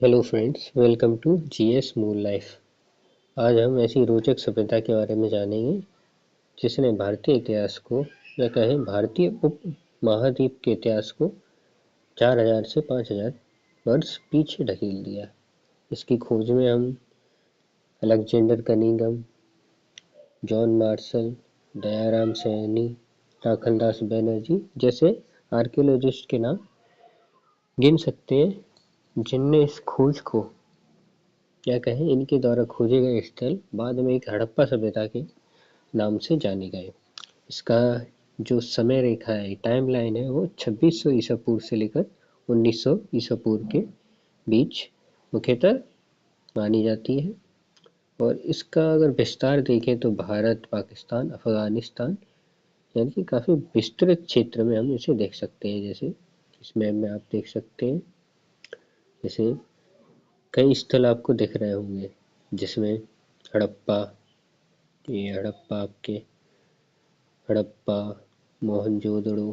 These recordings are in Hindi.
Hello friends, welcome to GS मूल लाइफ। आज हम ऐसी रोचक सभ्यता के बारे में जानेंगे जिसने भारतीय इतिहास को या कहें भारतीय उप महाद्वीप के इतिहास को 4000 से 5000 वर्ष पीछे ढकेल दिया। इसकी खोज में हम Alexander Cunningham, John Marshall, Dayaram Saini, Rakhaldas Banerjee जैसे आर्कियोलॉजिस्ट के नाम गिन सकते हैं, जिनने इस खोज को क्या कहें इनके द्वारा खोजे गए स्थल बाद में एक हड़प्पा सभ्यता के नाम से जाने गए। इसका जो समय रेखा है, टाइम लाइन है, वो 2600 ईसा पूर्व से लेकर 1900 ईसा पूर्व के बीच मुख्यतः मानी जाती है। और इसका अगर विस्तार देखें तो भारत, पाकिस्तान, अफगानिस्तान यानी कि काफ़ी विस्तृत क्षेत्र में हम इसे देख सकते हैं। जैसे इस मैप में आप देख सकते हैं, जैसे कई स्थल आपको दिख रहे होंगे जिसमें हड़प्पा, ये हड़प्पा, मोहनजोदड़ो,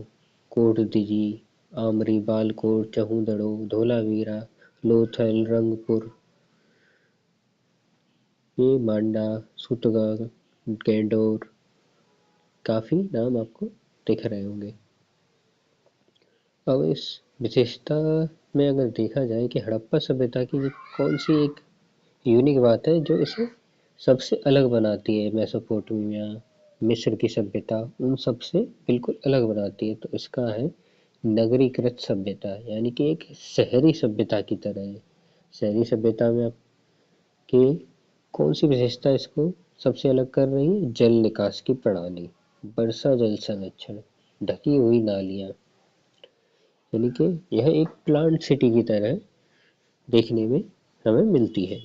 कोटदीजी, आमरी, बालकोट, चहूदड़ो, धोलावीरा, लोथल, रंगपुर, ये मांडा, सुतगढ़, गैंडोर, काफ़ी नाम आपको दिख रहे होंगे। अब इस विशेषता में अगर देखा जाए कि हड़प्पा सभ्यता की कौन सी एक यूनिक बात है जो इसे सबसे अलग बनाती है, मेसोपोटामिया, मिस्र की सभ्यता उन सब से बिल्कुल अलग बनाती है, तो इसका है नगरीकृत सभ्यता, यानी कि एक शहरी सभ्यता की तरह है। शहरी सभ्यता में आपकी कौन सी विशेषता इसको सबसे अलग कर रही है? जल निकास की प्रणाली, वर्षा जल संरक्षण, ढकी हुई नालियाँ, यानी कि यह एक प्लांट सिटी की तरह देखने में हमें मिलती है।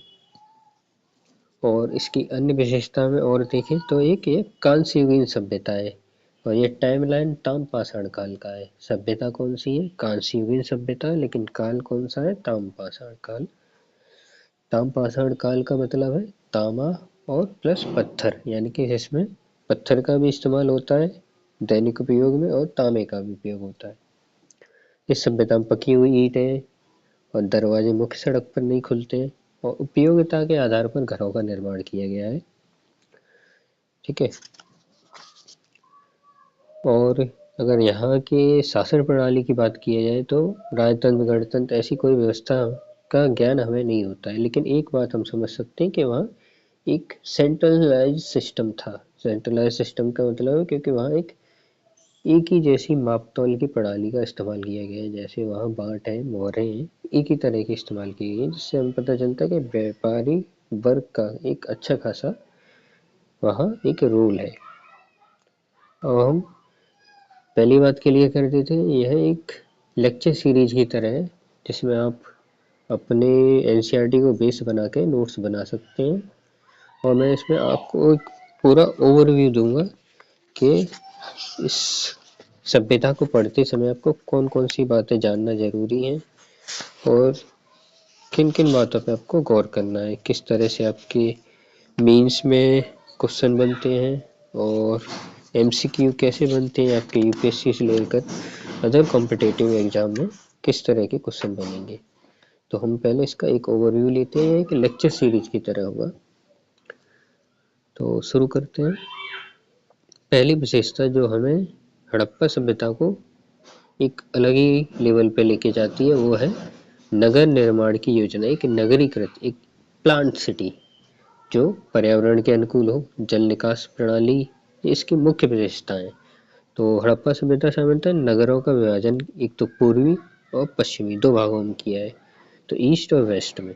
और इसकी अन्य विशेषता में और देखें तो एक ये कांस्ययुगीन सभ्यता है, और ये टाइमलाइन ताम्रपाषाण काल का है। सभ्यता कौन सी है? कांस्ययुगीन सभ्यता, लेकिन काल कौन सा है? ताम्रपाषाण काल। ताम्रपाषाण काल का मतलब है तांबा और प्लस पत्थर, यानी कि जिसमें पत्थर का भी इस्तेमाल होता है दैनिक उपयोग में और तांबे का भी उपयोग होता है। इस सभ्यता में पकी हुई ईंटें और दरवाजे मुख्य सड़क पर नहीं खुलते हैं, और उपयोगिता के आधार पर घरों का निर्माण किया गया है। ठीक है। और अगर यहाँ के शासन प्रणाली की बात की जाए तो राजतंत्र, गणतंत्र ऐसी कोई व्यवस्था का ज्ञान हमें नहीं होता है, लेकिन एक बात हम समझ सकते हैं कि वहाँ एक सेंट्रलाइज सिस्टम था। सेंट्रलाइज सिस्टम का मतलब है क्योंकि वहाँ एक ही जैसी मापतौल की प्रणाली का इस्तेमाल किया गया है। जैसे वहाँ बाट है, मोहरें हैं, एक ही तरह के इस्तेमाल किए गए, जिससे हमें पता चलता है कि व्यापारी वर्ग का एक अच्छा खासा वहाँ एक रोल है। अब हम पहली बात के लिए कर देते हैं, यह एक लेक्चर सीरीज की तरह है जिसमें आप अपने एनसीईआरटी को बेस बना के नोट्स बना सकते हैं। और मैं इसमें आपको एक पूरा ओवरव्यू दूंगा कि इस सभ्यता को पढ़ते समय आपको कौन कौन सी बातें जानना जरूरी हैं और किन किन बातों पे आपको गौर करना है, किस तरह से आपके मेंस में क्वेश्चन बनते हैं और एमसीक्यू कैसे बनते हैं आपके यूपीएससी से लेकर अदर कॉम्पिटिटिव एग्जाम में किस तरह के क्वेश्चन बनेंगे। तो हम पहले इसका एक ओवरव्यू लेते हैं कि लेक्चर सीरीज की तरह होगा। तो शुरू करते हैं। पहली विशेषता जो हमें हड़प्पा सभ्यता को एक अलग ही लेवल पे लेके जाती है वो है नगर निर्माण की योजना। एक नगरीकृत, एक प्लांट सिटी जो पर्यावरण के अनुकूल हो, जल निकास प्रणाली, इसकी मुख्य विशेषताएं। तो हड़प्पा सभ्यता शामिल था नगरों का विभाजन एक तो पूर्वी और पश्चिमी दो भागों में किया है, तो ईस्ट और वेस्ट में।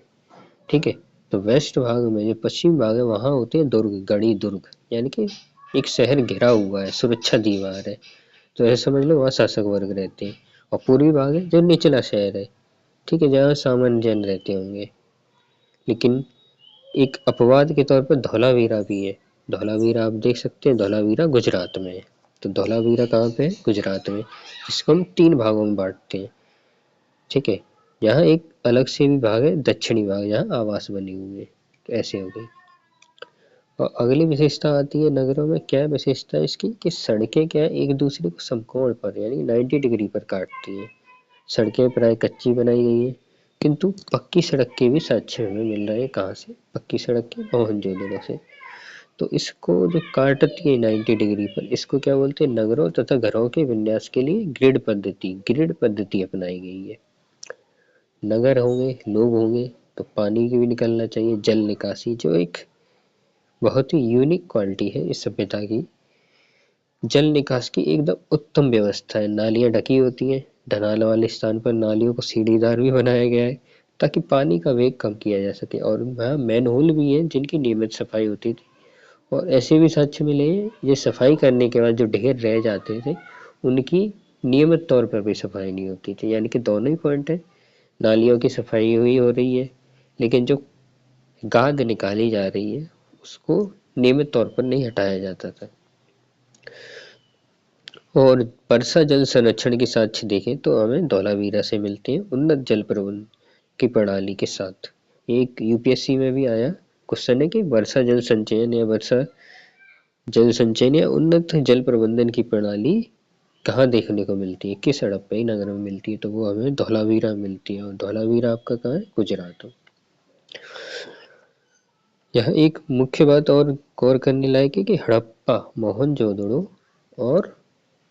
ठीक है। तो वेस्ट भाग में जो पश्चिमी भाग है वहाँ होते हैं दुर्ग, गढ़ी दुर्ग, यानी कि एक शहर घिरा हुआ है, सुरक्षा दीवार है, तो ऐसे समझ लो वहाँ शासक वर्ग रहते हैं। और पूर्वी भाग है जो निचला शहर है, ठीक है, जहाँ सामान्य जन रहते होंगे। लेकिन एक अपवाद के तौर पर धौलावीरा भी है। धौलावीरा आप देख सकते हैं, धौलावीरा गुजरात में है। तो धौलावीरा कहाँ पे है? गुजरात में। इसको हम तीन भागों में बांटते हैं। ठीक है। यहाँ एक अलग से भी भाग है दक्षिणी भाग, जहाँ आवास बने हुए हैं। तो ऐसे हो गई। और अगली विशेषता आती है नगरों में। क्या विशेषता है इसकी कि सड़कें क्या एक दूसरे को समकोण पर यानी 90 डिग्री पर काटती हैं। सड़कें प्राय कच्ची बनाई गई हैं, किंतु पक्की सड़क के भी साक्ष्य हमें मिल रहे हैं। कहाँ से? पक्की सड़क के मोहनजोदड़ो से। तो इसको जो काटती है 90 डिग्री पर, इसको क्या बोलते हैं? नगरों तथा घरों के विन्यास के लिए ग्रिड पद्धति अपनाई गई है। नगर होंगे, लोग होंगे, तो पानी की भी निकलना चाहिए, जल निकासी, जो एक बहुत ही यूनिक क्वालिटी है इस सभ्यता की। जल निकास की एकदम उत्तम व्यवस्था है। नालियां ढकी होती हैं, ढनाल वाले स्थान पर नालियों को सीढ़ीदार भी बनाया गया है ताकि पानी का वेग कम किया जा सके। और वहाँ मैनहोल भी है जिनकी नियमित सफाई होती थी। और ऐसे भी साक्ष्य मिले हैं ये सफाई करने के बाद जो ढेर रह जाते थे उनकी नियमित तौर पर भी सफाई नहीं होती थी। यानी कि दोनों ही पॉइंट है, नालियों की सफाई हुई हो रही है, लेकिन जो गाद निकाली जा रही है उसको नियमित तौर पर नहीं हटाया जाता था। और वर्षा जल संरक्षण के साक्ष्य देखें तो हमें धौलावीरा से मिलते हैं, उन्नत जल प्रबंधन की प्रणाली के साथ। एक यूपीएससी में भी आया क्वेश्चन है कि वर्षा जल संचयन या उन्नत जल प्रबंधन की प्रणाली कहाँ देखने को मिलती है, किस हड़प्पा नगर में मिलती है? तो वो हमें धौलावीरा मिलती है। और धौलावीरा आपका कहाँ है? गुजरात में। यह एक मुख्य बात और गौर करने लायक है कि हड़प्पा, मोहनजोदड़ो और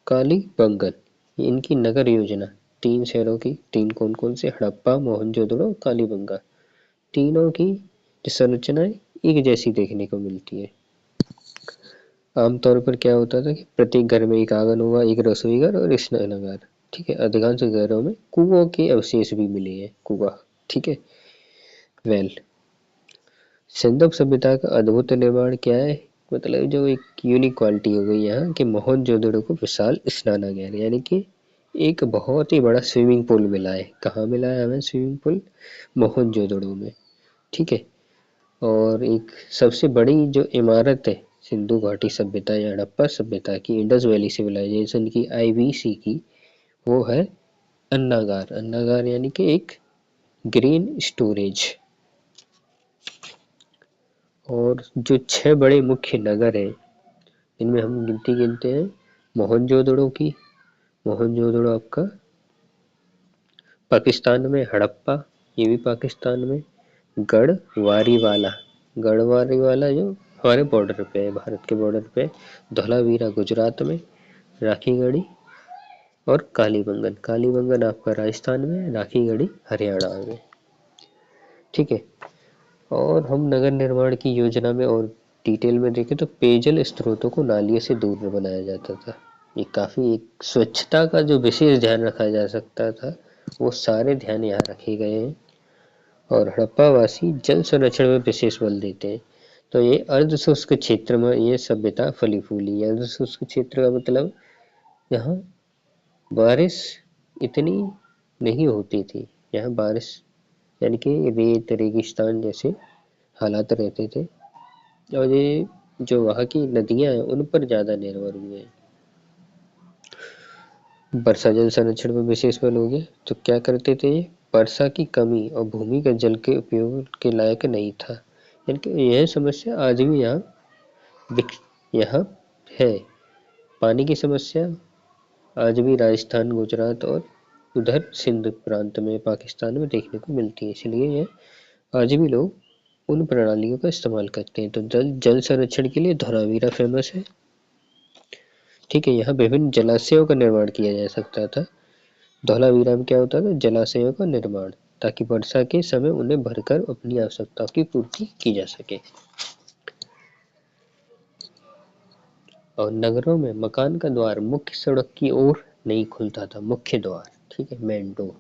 कालीबंगन, इनकी नगर योजना तीन शहरों की, तीन कौन कौन से? हड़प्पा, मोहनजोदड़ो, कालीबंगा, तीनों की संरचनाएं एक जैसी देखने को मिलती है। आमतौर पर क्या होता था कि प्रत्येक घर में एक आंगन होगा, एक रसोई घर और स्नानागार। ठीक है, अधिकांश घरों में कुओं के अवशेष भी मिले हैं, कुआ। ठीक है, वेल सिंधु सभ्यता का अद्भुत निर्माण क्या है? मतलब जो एक यूनिक क्वालिटी हो गई यहाँ कि मोहनजोदड़ो को विशाल स्नानागार, यानी कि एक बहुत ही बड़ा स्विमिंग पूल मिला है। कहाँ मिला है हमें स्विमिंग पूल? मोहनजोदड़ो में। ठीक है, और एक सबसे बड़ी जो इमारत है सिंधु घाटी सभ्यता या हड़प्पा सभ्यता की, इंडस वैली सिविलाइजेशन की, आईवीसी की, वो है अन्नागार। अन्नागार यानी कि एक ग्रीन स्टोरेज। और जो 6 बड़े मुख्य नगर हैं इनमें हम गिनती गिनते हैं मोहनजोदड़ो की। मोहनजोदड़ो आपका पाकिस्तान में, हड़प्पा ये भी पाकिस्तान में, गढ़वारीवाला, गढ़वारीवाला जो हमारे बॉर्डर पे है, भारत के बॉर्डर पे, धौलावीरा गुजरात में, राखीगढ़ी और कालीबंगन। कालीबंगन आपका राजस्थान में, राखीगढ़ी हरियाणा में। ठीक है, और हम नगर निर्माण की योजना में और डिटेल में देखें तो पेयजल स्रोतों को नालियों से दूर बनाया जाता था। ये काफ़ी एक स्वच्छता का जो विशेष ध्यान रखा जा सकता था वो सारे ध्यान यहाँ रखे गए हैं। और हड़प्पावासी जल संरक्षण में विशेष बल देते हैं। तो ये अर्ध शुष्क क्षेत्र में ये सभ्यता फली फूली। अर्ध शुष्क क्षेत्र का मतलब यहाँ बारिश इतनी नहीं होती थी, यहाँ बारिश यानी कि रेत रेगिस्तान जैसे हालात रहते थे। और ये जो वहाँ की नदियाँ हैं उन पर ज़्यादा निर्भर हुए हैं। वर्षा जल संरक्षण में विशेष बल हो गया। तो क्या करते थे ये? वर्षा की कमी और भूमिगत जल के उपयोग के लायक नहीं था। यानी कि यह समस्या आज भी यहाँ है। पानी की समस्या आज भी राजस्थान, गुजरात और उधर सिंध प्रांत में, पाकिस्तान में देखने को मिलती है। इसलिए यह आज भी लोग उन प्रणालियों का इस्तेमाल करते हैं। तो जल संरक्षण के लिए धौलावीरा फेमस है। ठीक है, यहाँ विभिन्न जलाशयों का निर्माण किया जा सकता था। धौलावीरा में क्या होता था? जलाशयों का निर्माण, ताकि वर्षा के समय उन्हें भरकर अपनी आवश्यकताओं की पूर्ति की जा सके। और नगरों में मकान का द्वार मुख्य सड़क की ओर नहीं खुलता था। मुख्य द्वार, ठीक है, मेन डोर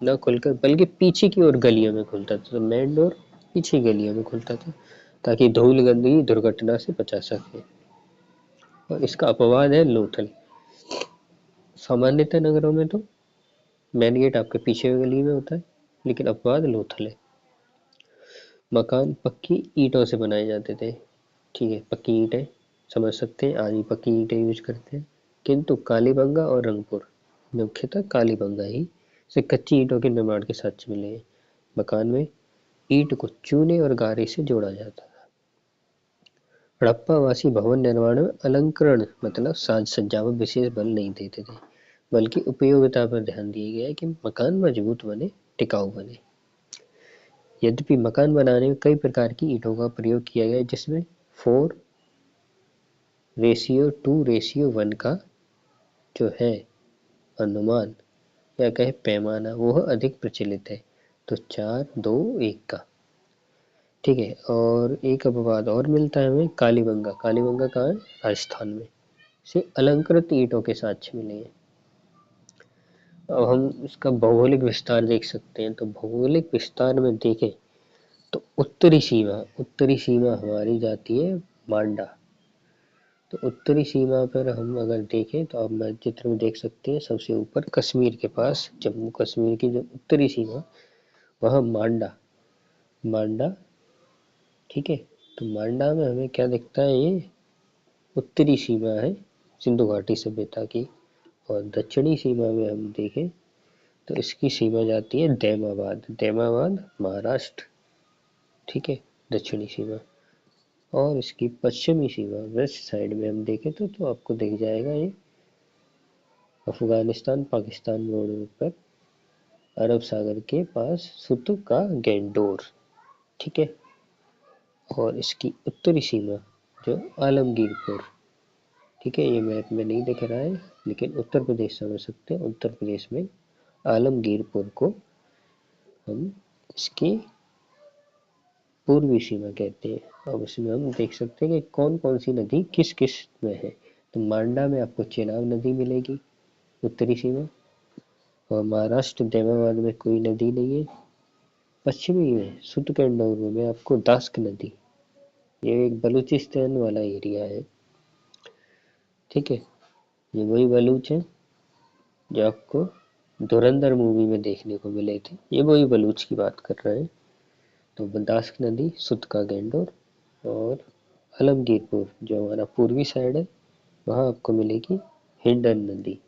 न खुलकर बल्कि पीछे की ओर गलियों में खुलता था। तो मेन डोर पीछे गलियों में खुलता था ताकि धूल गंदगी दुर्घटना से बचा सके। और इसका अपवाद है लोथल। सामान्यतः नगरों में तो मेन गेट आपके पीछे गली में होता है, लेकिन अपवाद लोथल है। मकान पक्की ईंटों से बनाए जाते थे। ठीक है, पक्की ईंटें समझ सकते हैं, आज भी पक्की ईंटें यूज करते हैं। किंतु कालीबंगा और रंगपुर, मुख्यतः कालीबंगा ही से कच्ची ईंटों के निर्माण के साक्ष्य मिले हैं। मकान में ईंट को चूने और गारे से जोड़ा जाता था। हड़प्पावासी भवन निर्माण में अलंकरण मतलब साज सज्जा में विशेष बल नहीं देते थे, बल्कि उपयोगिता पर ध्यान दिया गया है कि मकान मजबूत बने, टिकाऊ बने। यद्यपि मकान बनाने में कई प्रकार की ईंटों का प्रयोग किया गया जिसमें 4:2:1 का जो है अनुमान या कहे पैमाना वह अधिक प्रचलित है, तो 4:2:1 का। ठीक है, और एक अपवाद और मिलता है हमें, कालीबंगा। कालीबंगा कहाँ है? राजस्थान में। से अलंकृत ईंटों के साक्ष्य मिले हैं। अब हम इसका भौगोलिक विस्तार देख सकते हैं, तो भौगोलिक विस्तार में देखें तो उत्तरी सीमा हमारी जाती है मांडा। तो उत्तरी सीमा पर हम अगर देखें तो आप चित्र में देख सकते हैं, सबसे ऊपर कश्मीर के पास, जम्मू कश्मीर की जो उत्तरी सीमा वह मांडा मांडा ठीक है, तो मांडा में हमें क्या दिखता है, ये उत्तरी सीमा है सिंधु घाटी सभ्यता की। और दक्षिणी सीमा में हम देखें तो इसकी सीमा जाती है दैमाबाद महाराष्ट्र। ठीक है, दक्षिणी सीमा। और इसकी पश्चिमी सीमा वेस्ट साइड में हम देखें तो आपको दिख जाएगा ये अफगानिस्तान पाकिस्तान बॉर्डर पर अरब सागर के पास सुत का गैंडोर। ठीक है, और इसकी उत्तरी सीमा जो आलमगीरपुर। ठीक है, ये मैप में नहीं दिख रहा है लेकिन उत्तर प्रदेश समझ सकते हैं। उत्तर प्रदेश में आलमगीरपुर को हम इसकी पूर्वी सीमा कहते हैं। अब इसमें हम देख सकते हैं कि कौन कौन सी नदी किस किस में है। तो मांडा में आपको चेनाब नदी मिलेगी उत्तरी सीमा, और महाराष्ट्र दैमाबाद में कोई नदी नहीं है। पश्चिमी में सुतकेंडोर में आपको दास्क नदी, ये एक बलूचिस्तान वाला एरिया है। ठीक है, ये वही बलूच है जो आपको धुरंधर मूवी में देखने को मिले थे, ये वही बलूच की बात कर रहे हैं। तो दास्क नदी, सुत का गैंडोर और आलमगीरपुर जो हमारा पूर्वी साइड है वहाँ आपको मिलेगी हिंडन नदी।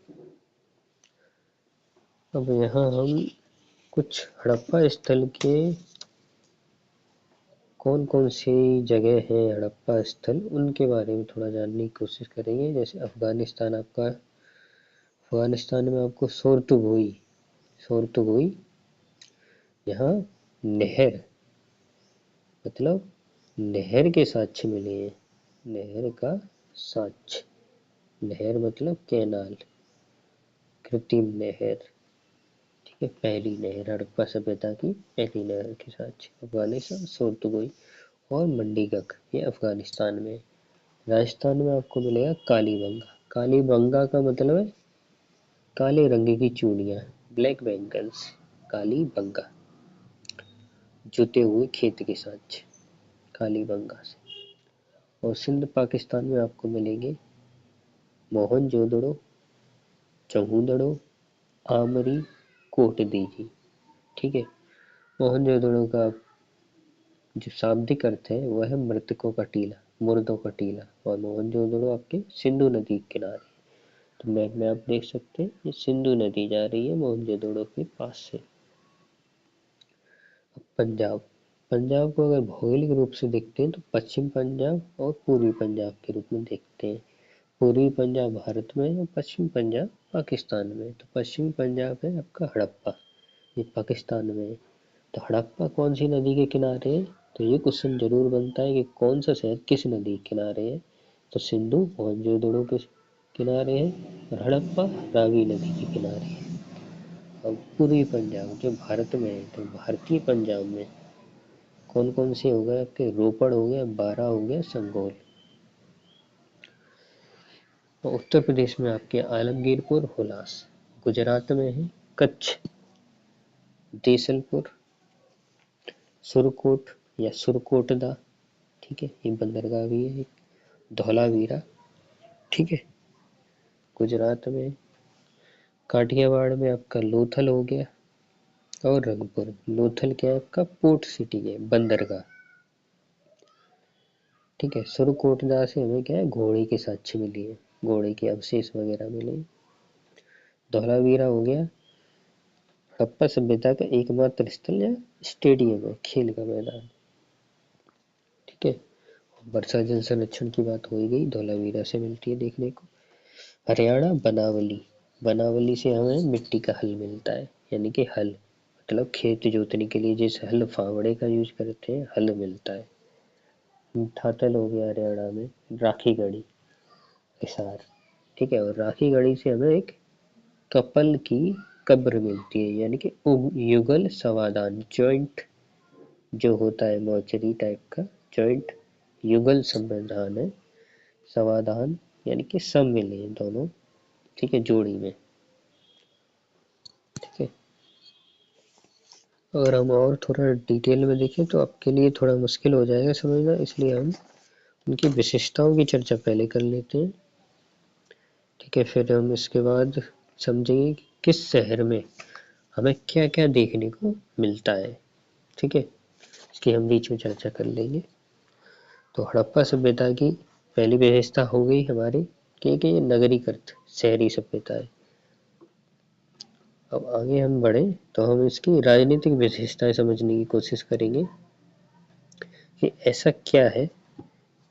अब यहाँ हम कुछ हड़प्पा स्थल के कौन कौन सी जगह है हड़प्पा स्थल उनके बारे में थोड़ा जानने की कोशिश करेंगे। जैसे अफगानिस्तान में आपको सोरतुगोई यहाँ नहर मतलब नहर के साक्ष्य मिले हैं। नहर का साक्ष्य, नहर मतलब कैनाल, कृत्रिम नहर। ठीक है, पहली नहर हड़प्पा सभ्यता की पहली नहर के साक्ष्य अफगानिस्तान सोरतुगोई। और मंडीगक ये अफगानिस्तान में। राजस्थान में आपको मिलेगा कालीबंगा। कालीबंगा का मतलब है काले रंग की चूड़ियाँ, ब्लैक बैंगल्स, कालीबंगा, जुते हुए खेत के साक्ष्य कालीबंगा से। और सिंध पाकिस्तान में आपको मिलेंगे मोहनजोदड़ो, चौहूदड़ो, आमरी, कोटदीजी। ठीक है, मोहनजोदड़ो का जो शाब्दिक अर्थ है वह है मृतकों का टीला, मुर्दों का टीला। और मोहनजोदड़ो आपके सिंधु नदी के किनारे। तो मैप में आप देख सकते हैं ये सिंधु नदी जा रही है मोहनजोदड़ो के पास से। पंजाब को अगर भौगोलिक रूप से देखते हैं तो पश्चिम पंजाब और पूर्वी पंजाब के रूप में देखते हैं। पूर्वी पंजाब भारत में और पश्चिम पंजाब पाकिस्तान में। तो पश्चिमी पंजाब है आपका हड़प्पा, ये पाकिस्तान में है। तो हड़प्पा कौन सी नदी के किनारे है, तो ये क्वेश्चन जरूर बनता है कि कौन सा शहर किस नदी के किनारे है। तो सिंधु मोहनजोदड़ो के किनारे है और हड़प्पा रावी नदी के किनारे है। अब पूर्वी पंजाब जो भारत में है, तो भारतीय पंजाब में कौन कौन से हो गए आपके, रोपड़ हो गया, बारा हो गया, संगोल। और उत्तर प्रदेश में आपके आलमगीरपुर, हुलास। गुजरात में है कच्छ, देसलपुर, सुरकोट या सुरकोटदा। ठीक है, ये बंदरगाह भी है। धौलावीरा। ठीक है, गुजरात में। काठियावाड़ में आपका लोथल हो गया और रंगपुर। लोथल क्या है आपका, पोर्ट सिटी है, बंदरगाह। ठीक है, सुरकोटदा से हमें क्या है, घोड़े के साक्ष्य मिली है, घोड़े के अवशेष वगैरह मिले। धौलावीरा हो गया हड़प्पा सभ्यता का एकमात्र स्थल या स्टेडियम है, खेल का मैदान। ठीक है, वर्षा जल संरक्षण की बात हो ही गई, धौलावीरा से मिलती है देखने को। हरियाणा बनावली, बनावली से हमें मिट्टी का हल मिलता है, यानी कि हल मतलब खेत जोतने के लिए जिस हल फावड़े का यूज करते हैं हल मिलता है। थातल हो गया हरियाणा में, राखी गढ़ी हिसार, ठीक है। और राखी गढ़ी से हमें एक कपल की कब्र मिलती है, यानी कि युगल समाधान, जॉइंट जो होता है मोर्चरी टाइप का, जॉइंट युगल समाधान है, समाधान यानी कि सब मिले हैं दोनों, ठीक है, जोड़ी में, ठीक है। अगर हम और थोड़ा डिटेल में देखें तो आपके लिए थोड़ा मुश्किल हो जाएगा समझना, इसलिए हम उनकी विशेषताओं की चर्चा पहले कर लेते हैं, ठीक है। फिर हम इसके बाद समझेंगे कि किस शहर में हमें क्या क्या देखने को मिलता है, ठीक है, इसकी हम बीच में चर्चा कर लेंगे। तो हड़प्पा सभ्यता की पहली विशेषता हो गई हमारी कि ये नगरीकृत शहरी सभ्यता है। अब आगे हम बढ़े तो हम इसकी राजनीतिक विशेषताएं समझने की कोशिश करेंगे कि ऐसा क्या है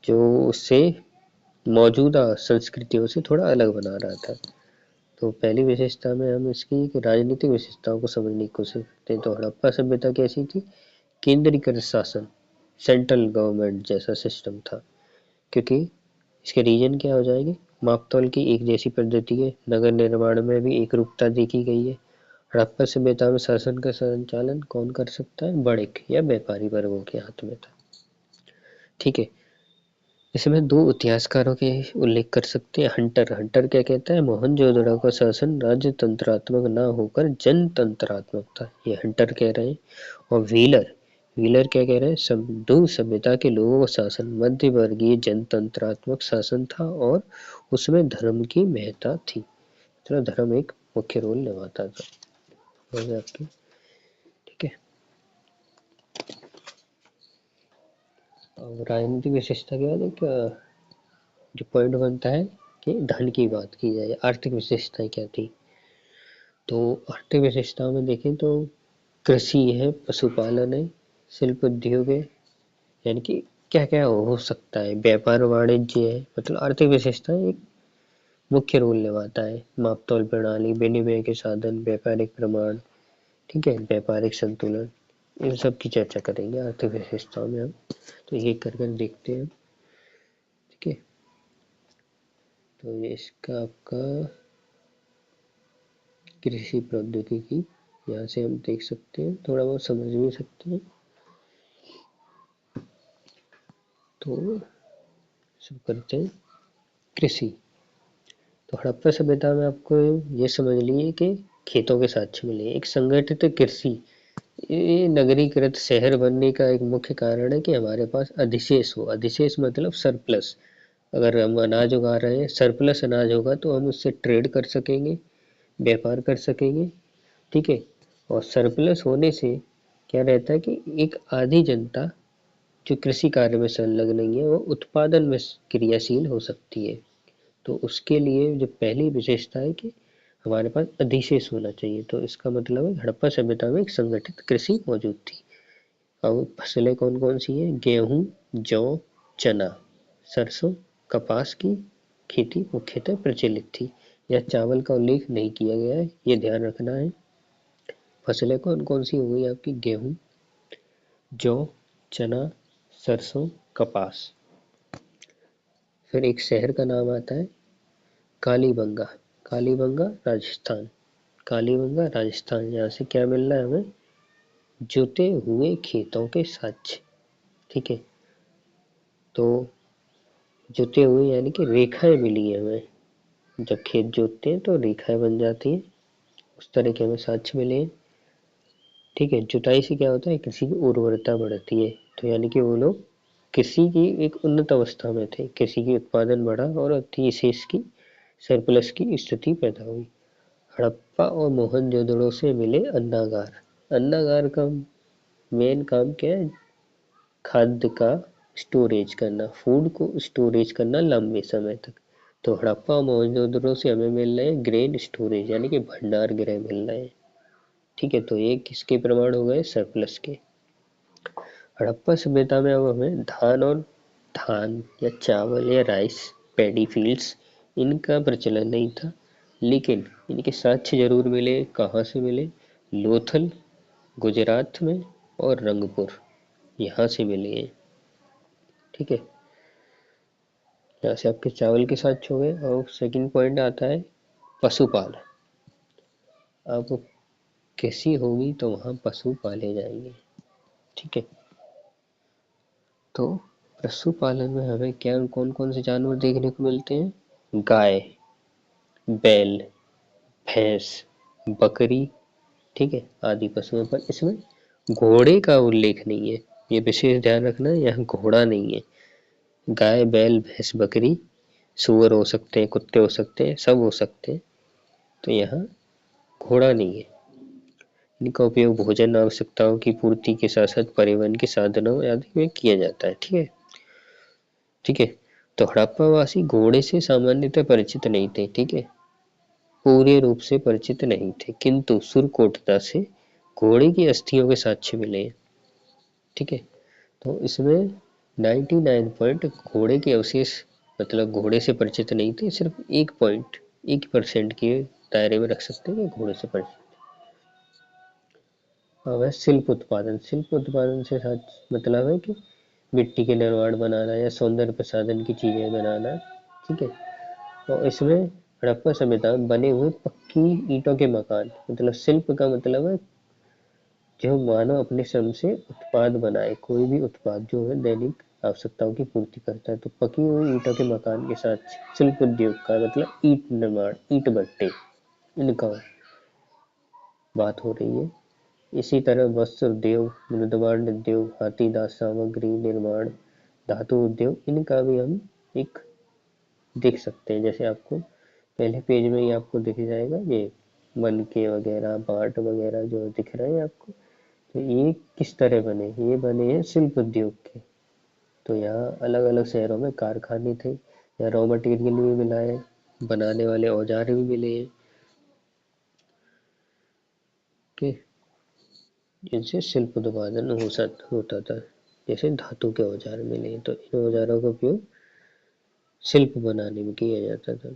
जो उससे मौजूदा संस्कृतियों से थोड़ा अलग बना रहा था। तो पहली विशेषता में हम इसकी राजनीतिक विशेषताओं को समझने की कोशिश करते हैं। तो हड़प्पा सभ्यता कैसी थी? केंद्रीकृत शासन, सेंट्रल गवर्नमेंट जैसा सिस्टम था, क्योंकि इसके रीजन क्या हो जाएंगे? मापतौल की एक जैसी पद्धति है, नगर निर्माण में भी एक रूपता देखी गई है। हड़प्पा सभ्यता में शासन का संचालन कौन कर सकता है? बड़े या व्यापारी वर्गों के हाथ में था, ठीक है। इसमें दो इतिहासकारों के उल्लेख कर सकते हैं। हंटर हंटर क्या कहता है? मोहनजोदड़ो का शासन राजतंत्रात्मक न होकर जनतंत्रात्मक था, ये हंटर कह रहे हैं। और व्हीलर व्हीलर क्या कह रहे हैं? सिंधु सभ्यता के लोगों का शासन मध्य वर्गीय जनतंत्रात्मक शासन था और उसमें धर्म की महत्ता थी, मतलब धर्म एक मुख्य रोल निभाता था आपकी, ठीक है। और राजनीतिक विशेषता के बाद एक जो पॉइंट बनता है कि धन की बात की जाए, आर्थिक विशेषताएं क्या थी। तो आर्थिक विशेषताओं में देखें तो कृषि है, पशुपालन है, शिल्प उद्योग है, यानी कि क्या क्या हो सकता है, व्यापार वाणिज्य है, मतलब आर्थिक विशेषताएं एक मुख्य रोल निभाता है। मापतौल प्रणाली, विनिमय के साधन, व्यापारिक प्रमाण, ठीक है, व्यापारिक संतुलन, इन सब की चर्चा करेंगे आर्थिक विशेषताओं में हम। तो एक कर देखते हैं, ठीक है। तो ये इसका आपका कृषि प्रौद्योगिकी, यहाँ से हम देख सकते हैं, थोड़ा बहुत समझ भी सकते हैं। तो शुरू करते हैं कृषि। तो हड़प्पा सभ्यता में आपको ये समझ लिए कि खेतों के साक्ष्य मिले। एक संगठित कृषि, ये नगरीकृत शहर बनने का एक मुख्य कारण है कि हमारे पास अधिशेष हो। अधिशेष मतलब सरप्लस, अगर हम अनाज उगा रहे हैं, सरप्लस अनाज होगा तो हम उससे ट्रेड कर सकेंगे, व्यापार कर सकेंगे, ठीक है। और सरप्लस होने से क्या रहता है कि एक आधी जनता जो कृषि कार्य में संलग्न नहीं है वो उत्पादन में क्रियाशील हो सकती है। तो उसके लिए जो पहली विशेषता है कि हमारे पास अधिशेष होना चाहिए। तो इसका मतलब है हड़प्पा सभ्यता में एक संगठित कृषि मौजूद थी। अब फसलें कौन कौन सी है? गेहूं, जौ, चना, सरसों, कपास की खेती मुख्यतः प्रचलित थी। यह चावल का उल्लेख नहीं किया गया है, ये ध्यान रखना है। फसलें कौन कौन सी हो गई आपकी? गेहूं, जौ, चना, सरसों, कपास। फिर एक शहर का नाम आता है कालीबंगा। कालीबंगा राजस्थान, कालीबंगा राजस्थान। यहाँ से क्या मिल रहा है हमें? जोते हुए खेतों के साक्ष्य, ठीक है। तो जोते हुए यानी कि रेखाएं मिली है हमें, जब खेत जोतते हैं तो रेखाएं बन जाती हैं, उस तरह के हमें साक्ष्य मिले हैं, ठीक है। जुताई से क्या होता है? कृषि की उर्वरता बढ़ती है। तो यानी कि वो लोग कृषि की एक उन्नत अवस्था में थे, कृषि की उत्पादन बढ़ा और अतिशेष की, सरप्लस की स्थिति पैदा हुई। हड़प्पा और मोहनजोदड़ो से मिले अन्नागार। अन्नागार का मेन काम क्या है? खाद्य का स्टोरेज करना, फूड को स्टोरेज करना लंबे समय तक। तो हड़प्पा और मोहनजोदड़ो से हमें मिल रहे हैं ग्रेन स्टोरेज, यानी कि भंडार गृह मिल रहे हैं, ठीक है। तो ये किसके प्रमाण हो गए? सरप्लस के। हड़प्पा सभ्यता में अब हमें धान या चावल या राइस, पैडी फील्ड्स, इनका प्रचलन नहीं था, लेकिन इनके साक्ष्य जरूर मिले। कहाँ से मिले? लोथल गुजरात में और रंगपुर, यहाँ से मिले हैं। ठीक है, यहाँ से आपके चावल के साथ हो गए। और सेकंड पॉइंट आता है पशुपालन। अब कृषि होगी तो वहाँ पशु पाले जाएंगे। ठीक है, तो पशुपालन में हमें क्या कौन कौन से जानवर देखने को मिलते हैं? गाय, बैल, भैंस, बकरी, ठीक है, आदि पशुओं। पर इसमें घोड़े का उल्लेख नहीं है, ये विशेष ध्यान रखना, यहाँ घोड़ा नहीं है। गाय, बैल, भैंस, बकरी, सूअर हो सकते हैं, कुत्ते हो सकते हैं, सब हो सकते हैं, तो यहाँ घोड़ा नहीं है। इनका उपयोग भोजन आवश्यकताओं की पूर्ति के साथ साथ परिवहन के साधनों आदि में किया जाता है। ठीक है, ठीक है, तो हड़प्पावासी घोड़े से सामान्यतः परिचित नहीं थे। ठीक है, पूरे रूप से परिचित नहीं थे, किंतु सुरकोटदा से घोड़े की अस्थियों के साक्ष्य मिले हैं। ठीक है, तो इसमें 99 पॉइंट घोड़े के अवशेष, मतलब घोड़े से परिचित नहीं थे, सिर्फ 1% के दायरे में रख सकते हैं घोड़े से परिचित। अब है शिल्प उत्पादन। शिल्प उत्पादन से साथ मतलब है कि मिट्टी के निर्माण बनाना या सौंदर्य प्रसाधन की चीजें बनाना। ठीक है, तो इसमें हड़प्पा सभ्यता में बने हुए पक्की ईंटों के मकान, मतलब शिल्प का मतलब है जो मानव अपने श्रम से उत्पाद बनाए, कोई भी उत्पाद जो है दैनिक आवश्यकताओं की पूर्ति करता है। तो पकी हुई ईंटों के मकान के साथ शिल्प उद्योग का मतलब ईंट निर्माण, ईंट भट्टे, इनका बात हो रही है। इसी तरह वस्त्र उद्योग, मृदवांड उद्योग, हाथी दांत सामग्री निर्माण, धातु उद्योग, इनका भी हम एक देख सकते हैं। जैसे आपको पहले पेज में ही आपको दिख जाएगा ये मनके वगैरह, बाट वगैरह जो दिख रहे हैं आपको, तो ये किस तरह बने? ये बने हैं शिल्प उद्योग के। तो यहाँ अलग अलग शहरों में कारखाने थे, यहाँ रॉ मटेरियल भी मिला है, बनाने वाले औजार भी मिले हैं कि जिनसे शिल्प उत्पादन होता था। जैसे धातु के औजार मिले, तो इन औजारों का उपयोग शिल्प बनाने में किया जाता था।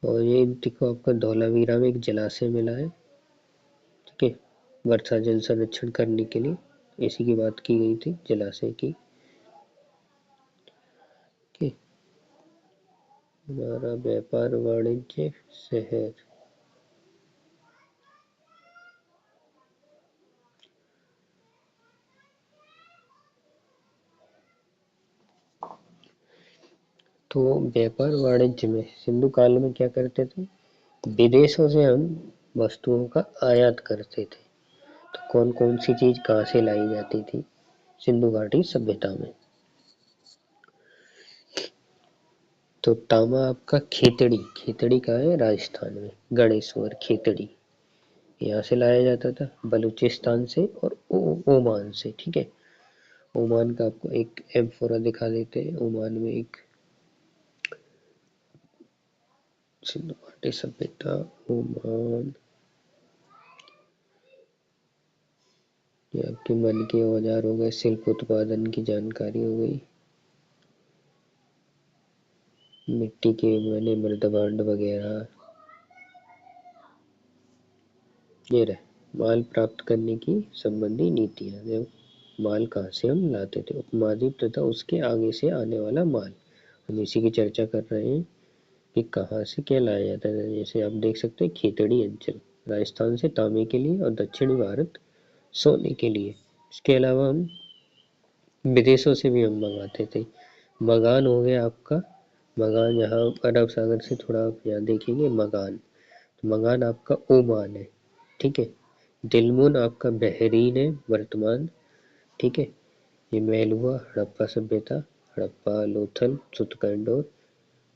और ये देखो आपका धौलावीरा में एक जलाशय मिला है। ठीक है, वर्षा जल संरक्षण करने के लिए इसी की बात की गई थी, जलाशय की। ठीक, हमारा व्यापार वाणिज्य शहर, तो व्यापार वाणिज्य में सिंधु काल में क्या करते थे? विदेशों से हम वस्तुओं का आयात करते थे। तो कौन कौन सी चीज कहाँ से लाई जाती थी सिंधु घाटी सभ्यता में? तो तांबा आपका खेतड़ी, खेतड़ी का है राजस्थान में, गणेश्वर खेतड़ी, यहाँ से लाया जाता था, बलूचिस्तान से और ओमान से। ठीक है, ओमान का आपको एक एम्फोरा दिखा देते हैं। ओमान में एक सिंधु घाटी सभ्यता, ओमान, ये आपके मन के औजार हो गए, शिल्प उत्पादन की जानकारी हो गई, मिट्टी के बने मृदभांड वगैरह। ये रहे माल प्राप्त करने की संबंधी नीतियां, जो माल कहाँ से हम लाते थे, उपमहाद्वीप तथा उसके आगे से आने वाला माल, हम इसी की चर्चा कर रहे हैं कि कहाँ से क्या लाया जाता है। जैसे आप देख सकते हैं खेतड़ी अंचल, राजस्थान से तांबे के लिए और दक्षिणी भारत सोने के लिए। इसके अलावा हम विदेशों से भी हम मंगाते थे। मगान हो गया आपका, मगान यहाँ अरब सागर से थोड़ा आप यहाँ देखेंगे मगान, तो मगान आपका ओमान है। ठीक है, दिलमुन आपका बहरीन है वर्तमान। ठीक है, ये महल हुआ हड़प्पा सभ्यता, हड़प्पा, लोथल, सुतकंडोर।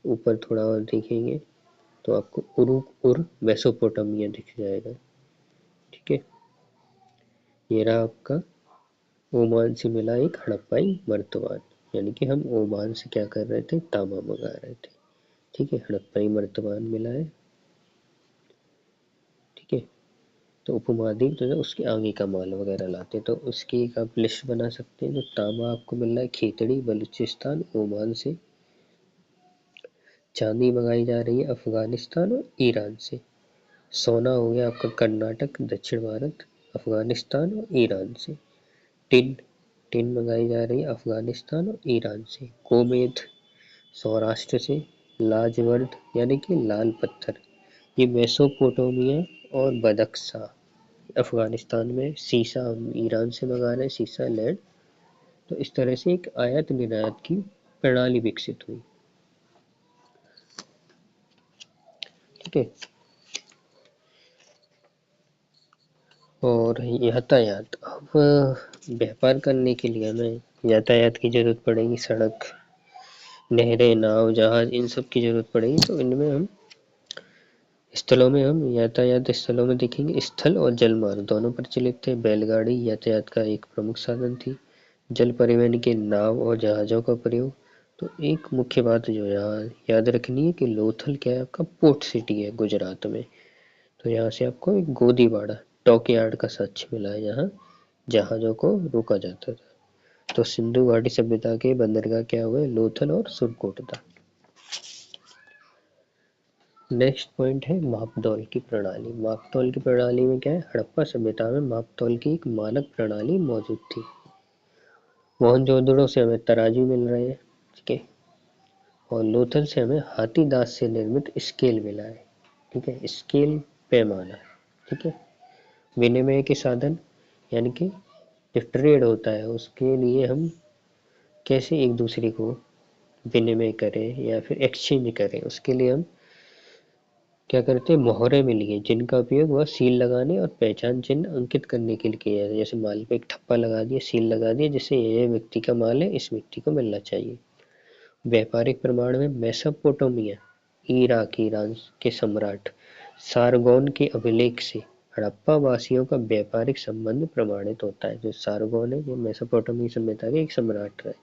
ऊपर थोड़ा और देखेंगे तो आपको उरुक उर मेसोपोटामिया दिख जाएगा। ठीक है, ये रहा आपका ओमान से मिला एक हड़प्पाई मर्तबान, यानी कि हम ओमान से क्या कर रहे थे, तांबा मंगा रहे थे। ठीक है, हड़प्पाई मर्तबान मिला है। ठीक है, तो उपमहाद्वीप जो है उसके आगे का माल वगैरह लाते, तो उसकी एक आप लिस्ट बना सकते हैं। तो तांबा आपको मिल रहा है खेतड़ी, बलूचिस्तान, ओमान से। चांदी मंगाई जा रही है अफगानिस्तान और ईरान से। सोना हो गया आपका कर्नाटक, दक्षिण भारत, अफगानिस्तान और ईरान से। टिन टिन मंगाई जा रही है अफगानिस्तान और ईरान से। गोमेद सौराष्ट्र से। लाजवर्द यानी कि लाल पत्थर, ये मेसोपोटामिया और बदख्शां अफगानिस्तान में। सीसा हम ईरान से मंगा रहे हैं, सीसा लैंड। तो इस तरह से एक आयात निर्यात की प्रणाली विकसित हुई। ठीक है। और यातायात, अब व्यापार करने के लिए हमें यातायात की जरूरत पड़ेगी। सड़क, नहरें, नाव, जहाज, इन सब की जरूरत पड़ेगी। तो इनमें हम स्थलों में हम यातायात स्थलों में देखेंगे स्थल और जल मार्ग दोनों प्रचलित थे। बैलगाड़ी यातायात का एक प्रमुख साधन थी। जल परिवहन के नाव और जहाजों का प्रयोग। तो एक मुख्य बात जो यहाँ याद रखनी है कि लोथल क्या है, आपका पोर्ट सिटी है गुजरात में। तो यहाँ से आपको एक गोदीवाड़ा डॉकयार्ड का साक्ष्य मिला है, यहाँ जहाजों को रोका जाता था। तो सिंधु घाटी सभ्यता के बंदरगाह क्या हुए, लोथल और सुरकोटदा। नेक्स्ट पॉइंट है मापतौल की प्रणाली। मापतौल की प्रणाली में क्या है, हड़प्पा सभ्यता में मापतौल की एक मानक प्रणाली मौजूद थी। मोहनजोदड़ो से हमें तराजू मिल रहे हैं, ठीक है, और लोथल से हमें हाथी दांत से निर्मित स्केल मिला है। ठीक है, स्केल पैमाना। ठीक है, विनिमय के साधन यानी कि जो ट्रेड होता है उसके लिए हम कैसे एक दूसरे को विनिमय करें या फिर एक्सचेंज करें, उसके लिए हम क्या करते हैं, मोहरे मिली है जिनका उपयोग वह सील लगाने और पहचान चिन्ह अंकित करने के लिए किया जाता है। जैसे माल पे एक ठप्पा लगा दिया, सील लगा दिया, जिससे ये व्यक्ति का माल है, इस व्यक्ति को मिलना चाहिए। व्यापारिक प्रमाण में मेसोपोटामिया, इराक, ईरान के सम्राट सारगोन के अभिलेख से हड़प्पा वासियों का व्यापारिक संबंध प्रमाणित होता है। जो सारगोन है ये मेसोपोटामिया सभ्यता के एक सम्राट रहे।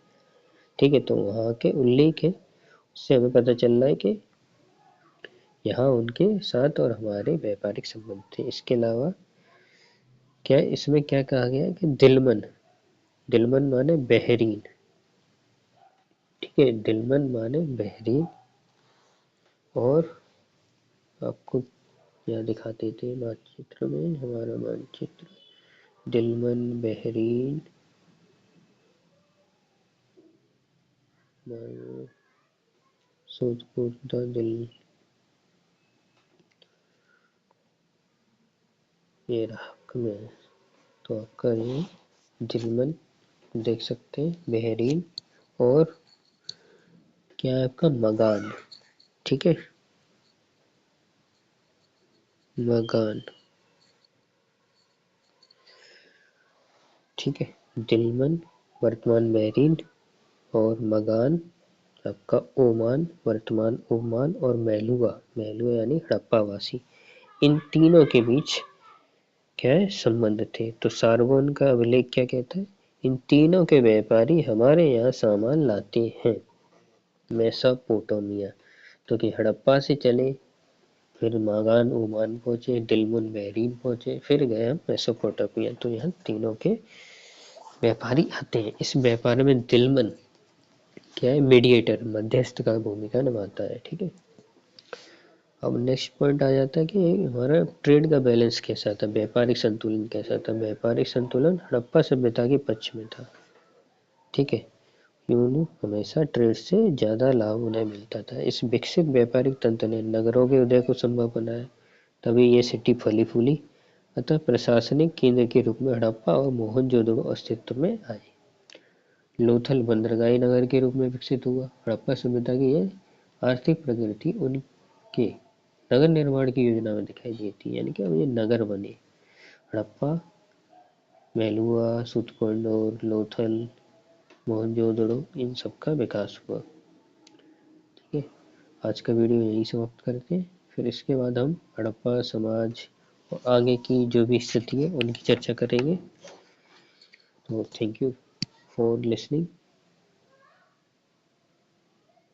ठीक है, तो वहाँ के उल्लेख है, उससे हमें पता चल रहा है कि यहाँ उनके साथ और हमारे व्यापारिक संबंध थे। इसके अलावा क्या इसमें क्या कहा गया है कि दिलमन, दिलमन माने बेहरीन। ठीक है, दिलमन माने बेहरीन। और आपको यहाँ दिखाते थे मानचित्र में, हमारा मानचित्र दिलमन, बेहरीन, सोदपुरदा, दिल, ये रहा में। तो आपका ये दिलमन देख सकते हैं, बेहरीन, और क्या है आपका मगान। ठीक है, मगान। ठीक है, दिलमन वर्तमान बहरीन, और मगान आपका ओमान, वर्तमान ओमान, और मेलुआ, मेलुआ यानी हड़प्पावासी, इन तीनों के बीच क्या है, संबंध थे। तो सारगोन का अभिलेख क्या कहता है, इन तीनों के व्यापारी हमारे यहाँ सामान लाते हैं। मेसोपोटामिया, तो कि हड़प्पा से चले, फिर मागान ओमान पहुंचे, दिलमुन बहरीन पहुंचे, फिर गए हम मेसोपोटामिया। तो यहाँ तीनों के व्यापारी आते हैं। इस व्यापार में दिलमन क्या है, मीडिएटर, मध्यस्थ का भूमिका निभाता है। ठीक है, अब नेक्स्ट पॉइंट आ जाता है कि हमारा ट्रेड का बैलेंस कैसा था, व्यापारिक संतुलन कैसा था। व्यापारिक संतुलन हड़प्पा सभ्यता के पक्ष में था। ठीक है, क्यों, हमेशा ट्रेड से ज़्यादा लाभ उन्हें मिलता था। इस विकसित व्यापारिक तंत्र ने नगरों के उदय को संभव बनाया, तभी ये सिटी फली फूली। अतः प्रशासनिक केंद्र के रूप में हड़प्पा और मोहनजोदड़ो अस्तित्व में आए। लोथल बंदरगाही नगर के रूप में विकसित हुआ। हड़प्पा सभ्यता की यह आर्थिक प्रगति उनके नगर निर्माण की योजना में दिखाई देती है, यानी कि अब ये नगर बने। हड़प्पा, मेलुआ, सुतकोंडोर, लोथल, मोहनजोदड़ो, इन सब का विकास हुआ। ठीक है, आज का वीडियो यही समाप्त करते हैं। फिर इसके बाद हम हड़प्पा समाज और आगे की जो भी स्थिति है उनकी चर्चा करेंगे। तो थैंक यू फॉर लिसनिंग।